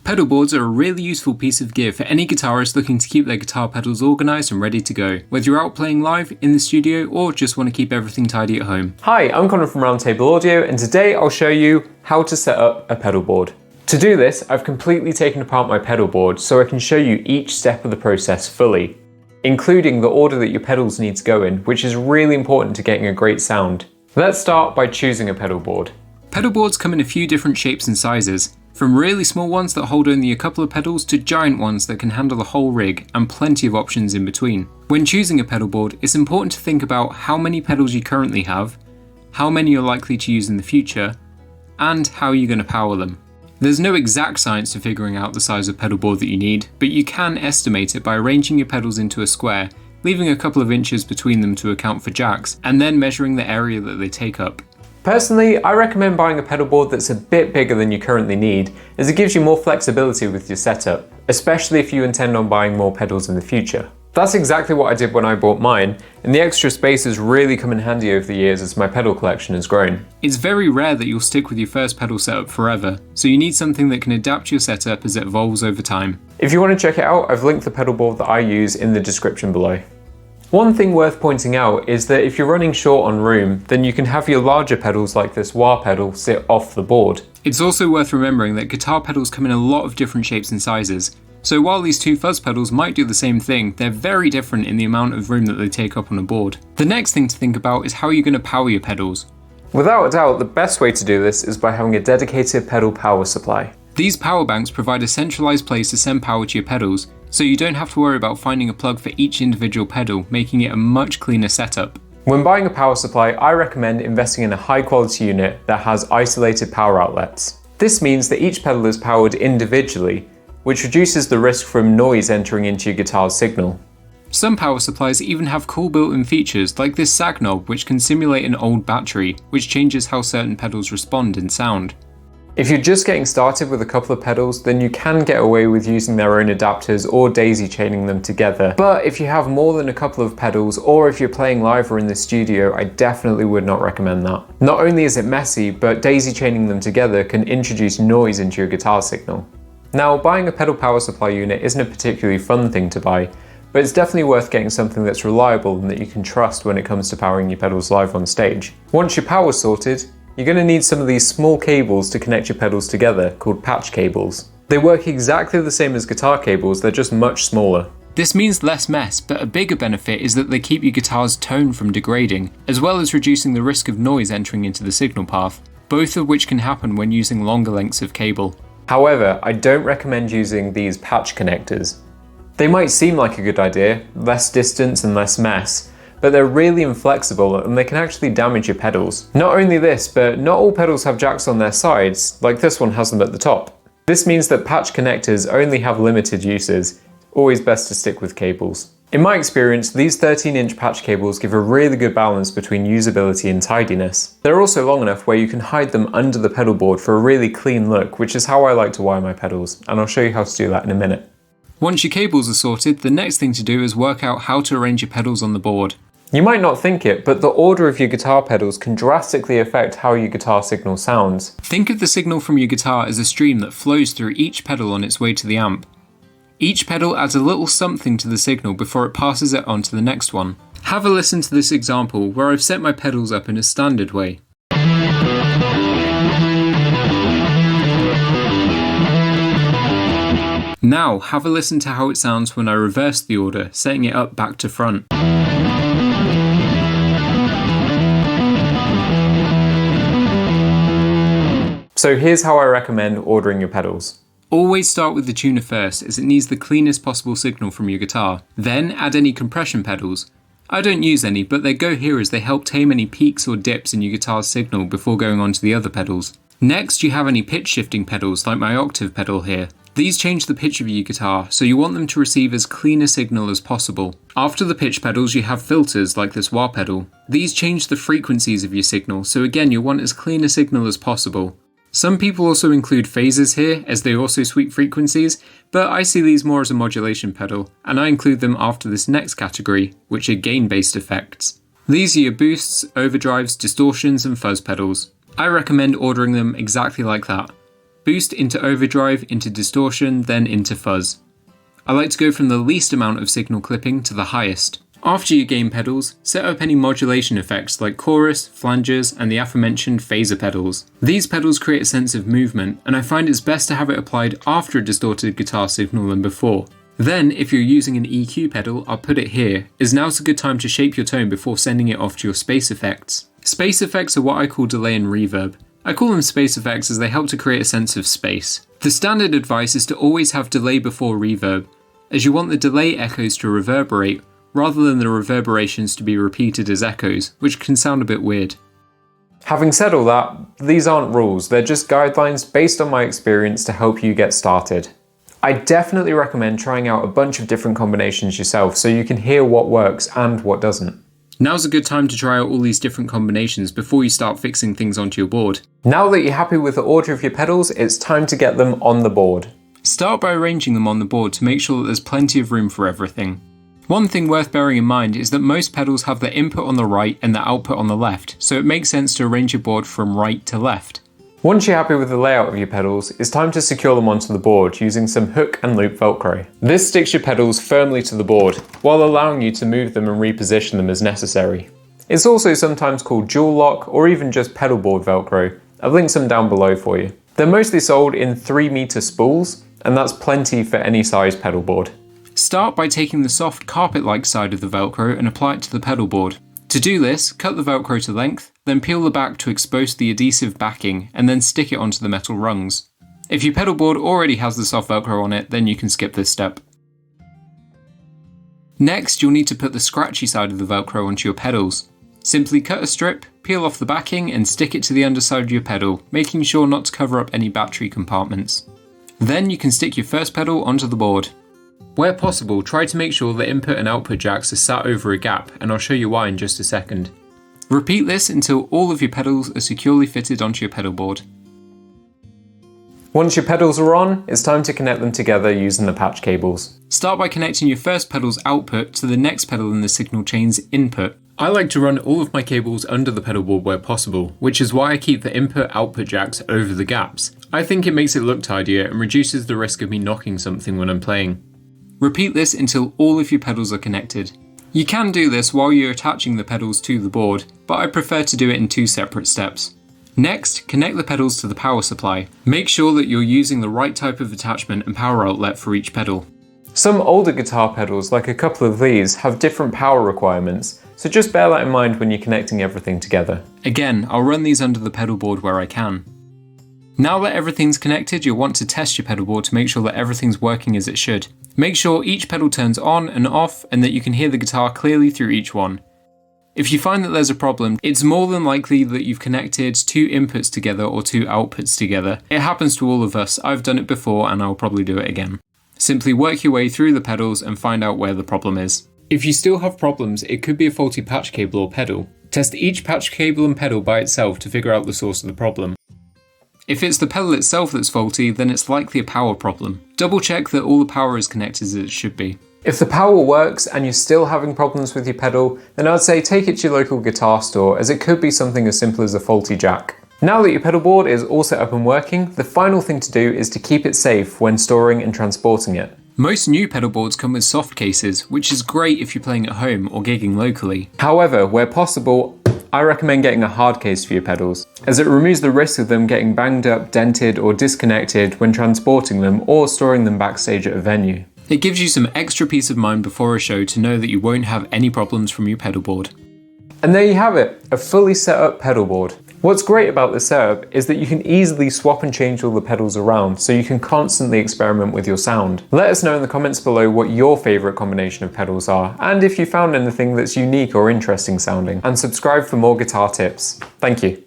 Pedal boards are a really useful piece of gear for any guitarist looking to keep their guitar pedals organised and ready to go, whether you're out playing live, in the studio, or just want to keep everything tidy at home. Hi, I'm Connor from Roundtable Audio, and today I'll show you how to set up a pedal board. To do this, I've completely taken apart my pedal board so I can show you each step of the process fully, including the order that your pedals need to go in, which is really important to getting a great sound. Let's start by choosing a pedal board. Pedal boards come in a few different shapes and sizes, from really small ones that hold only a couple of pedals to giant ones that can handle the whole rig, and plenty of options in between. When choosing a pedal board, it's important to think about how many pedals you currently have, how many you're likely to use in the future, and how you're going to power them. There's no exact science to figuring out the size of pedal board that you need, but you can estimate it by arranging your pedals into a square, leaving a couple of inches between them to account for jacks, and then measuring the area that they take up. Personally, I recommend buying a pedal board that's a bit bigger than you currently need, as it gives you more flexibility with your setup, especially if you intend on buying more pedals in the future. That's exactly what I did when I bought mine, and the extra space has really come in handy over the years as my pedal collection has grown. It's very rare that you'll stick with your first pedal setup forever, so you need something that can adapt your setup as it evolves over time. If you want to check it out, I've linked the pedal board that I use in the description below. One thing worth pointing out is that if you're running short on room, then you can have your larger pedals like this wah pedal sit off the board. It's also worth remembering that guitar pedals come in a lot of different shapes and sizes, so while these two fuzz pedals might do the same thing, they're very different in the amount of room that they take up on a board. The next thing to think about is how you're going to power your pedals. Without a doubt, the best way to do this is by having a dedicated pedal power supply. These power banks provide a centralised place to send power to your pedals, so you don't have to worry about finding a plug for each individual pedal, making it a much cleaner setup. When buying a power supply, I recommend investing in a high quality unit that has isolated power outlets. This means that each pedal is powered individually, which reduces the risk from noise entering into your guitar's signal. Some power supplies even have cool built-in features like this sag knob, which can simulate an old battery, which changes how certain pedals respond in sound. If you're just getting started with a couple of pedals, then you can get away with using their own adapters or daisy chaining them together. But if you have more than a couple of pedals, or if you're playing live or in the studio, I definitely would not recommend that. Not only is it messy, but daisy chaining them together can introduce noise into your guitar signal. Now, buying a pedal power supply unit isn't a particularly fun thing to buy, but it's definitely worth getting something that's reliable and that you can trust when it comes to powering your pedals live on stage. Once your power's sorted, you're going to need some of these small cables to connect your pedals together, called patch cables. They work exactly the same as guitar cables, they're just much smaller. This means less mess, but a bigger benefit is that they keep your guitar's tone from degrading, as well as reducing the risk of noise entering into the signal path, both of which can happen when using longer lengths of cable. However, I don't recommend using these patch connectors. They might seem like a good idea, less distance and less mess, but they're really inflexible and they can actually damage your pedals. Not only this, but not all pedals have jacks on their sides, like this one has them at the top. This means that patch connectors only have limited uses, always best to stick with cables. In my experience, these 13-inch patch cables give a really good balance between usability and tidiness. They're also long enough where you can hide them under the pedal board for a really clean look, which is how I like to wire my pedals, and I'll show you how to do that in a minute. Once your cables are sorted, the next thing to do is work out how to arrange your pedals on the board. You might not think it, but the order of your guitar pedals can drastically affect how your guitar signal sounds. Think of the signal from your guitar as a stream that flows through each pedal on its way to the amp. Each pedal adds a little something to the signal before it passes it on to the next one. Have a listen to this example where I've set my pedals up in a standard way. Now have a listen to how it sounds when I reverse the order, setting it up back to front. So here's how I recommend ordering your pedals. Always start with the tuner first, as it needs the cleanest possible signal from your guitar. Then add any compression pedals. I don't use any, but they go here as they help tame any peaks or dips in your guitar's signal before going on to the other pedals. Next, you have any pitch shifting pedals like my octave pedal here. These change the pitch of your guitar, so you want them to receive as clean a signal as possible. After the pitch pedals, you have filters like this wah pedal. These change the frequencies of your signal, so again you want as clean a signal as possible. Some people also include phasers here, as they also sweep frequencies, but I see these more as a modulation pedal, and I include them after this next category, which are gain-based effects. These are your boosts, overdrives, distortions, and fuzz pedals. I recommend ordering them exactly like that. boost into overdrive, into distortion, then into fuzz. I like to go from the least amount of signal clipping to the highest. After your gain pedals, set up any modulation effects like chorus, flanges, and the aforementioned phaser pedals. These pedals create a sense of movement, and I find it's best to have it applied after a distorted guitar signal than before. Then, if you're using an EQ pedal, I'll put it here, as now's a good time to shape your tone before sending it off to your space effects. Space effects are what I call delay and reverb. I call them space effects as they help to create a sense of space. The standard advice is to always have delay before reverb, as you want the delay echoes to reverberate, rather than the reverberations to be repeated as echoes, which can sound a bit weird. Having said all that, these aren't rules, they're just guidelines based on my experience to help you get started. I definitely recommend trying out a bunch of different combinations yourself so you can hear what works and what doesn't. Now's a good time to try out all these different combinations before you start fixing things onto your board. Now that you're happy with the order of your pedals, it's time to get them on the board. Start by arranging them on the board to make sure that there's plenty of room for everything. One thing worth bearing in mind is that most pedals have their input on the right and their output on the left, so it makes sense to arrange your board from right to left. Once you're happy with the layout of your pedals, it's time to secure them onto the board using some hook and loop Velcro. This sticks your pedals firmly to the board, while allowing you to move them and reposition them as necessary. It's also sometimes called dual lock or even just pedalboard Velcro. I've linked some down below for you. They're mostly sold in 3-meter spools, and that's plenty for any size pedalboard. Start by taking the soft carpet-like side of the Velcro and apply it to the pedal board. To do this, cut the Velcro to length, then peel the back to expose the adhesive backing, and then stick it onto the metal rungs. If your pedal board already has the soft Velcro on it, then you can skip this step. Next, you'll need to put the scratchy side of the Velcro onto your pedals. Simply cut a strip, peel off the backing, and stick it to the underside of your pedal, making sure not to cover up any battery compartments. Then you can stick your first pedal onto the board. Where possible, try to make sure the input and output jacks are sat over a gap, and I'll show you why in just a second. Repeat this until all of your pedals are securely fitted onto your pedal board. Once your pedals are on, it's time to connect them together using the patch cables. Start by connecting your first pedal's output to the next pedal in the signal chain's input. I like to run all of my cables under the pedal board where possible, which is why I keep the input-output jacks over the gaps. I think it makes it look tidier and reduces the risk of me knocking something when I'm playing. Repeat this until all of your pedals are connected. You can do this while you're attaching the pedals to the board, but I prefer to do it in 2 separate steps. Next, connect the pedals to the power supply. Make sure that you're using the right type of attachment and power outlet for each pedal. Some older guitar pedals, like a couple of these, have different power requirements, so just bear that in mind when you're connecting everything together. Again, I'll run these under the pedal board where I can. Now that everything's connected, you'll want to test your pedal board to make sure that everything's working as it should. Make sure each pedal turns on and off and that you can hear the guitar clearly through each one. If you find that there's a problem, it's more than likely that you've connected 2 inputs together or 2 outputs together. It happens to all of us, I've done it before and I'll probably do it again. Simply work your way through the pedals and find out where the problem is. If you still have problems, it could be a faulty patch cable or pedal. Test each patch cable and pedal by itself to figure out the source of the problem. If it's the pedal itself that's faulty, then it's likely a power problem. Double check that all the power is connected as it should be. If the power works and you're still having problems with your pedal, then I'd say take it to your local guitar store, as it could be something as simple as a faulty jack. Now that your pedal board is all set up and working, the final thing to do is to keep it safe when storing and transporting it. Most new pedal boards come with soft cases, which is great if you're playing at home or gigging locally. However, where possible, I recommend getting a hard case for your pedals, as it removes the risk of them getting banged up, dented or disconnected when transporting them or storing them backstage at a venue. It gives you some extra peace of mind before a show to know that you won't have any problems from your pedal board. And there you have it, a fully set up pedal board. What's great about this setup is that you can easily swap and change all the pedals around, so you can constantly experiment with your sound. Let us know in the comments below what your favourite combination of pedals are, and if you found anything that's unique or interesting sounding, and subscribe for more guitar tips. Thank you.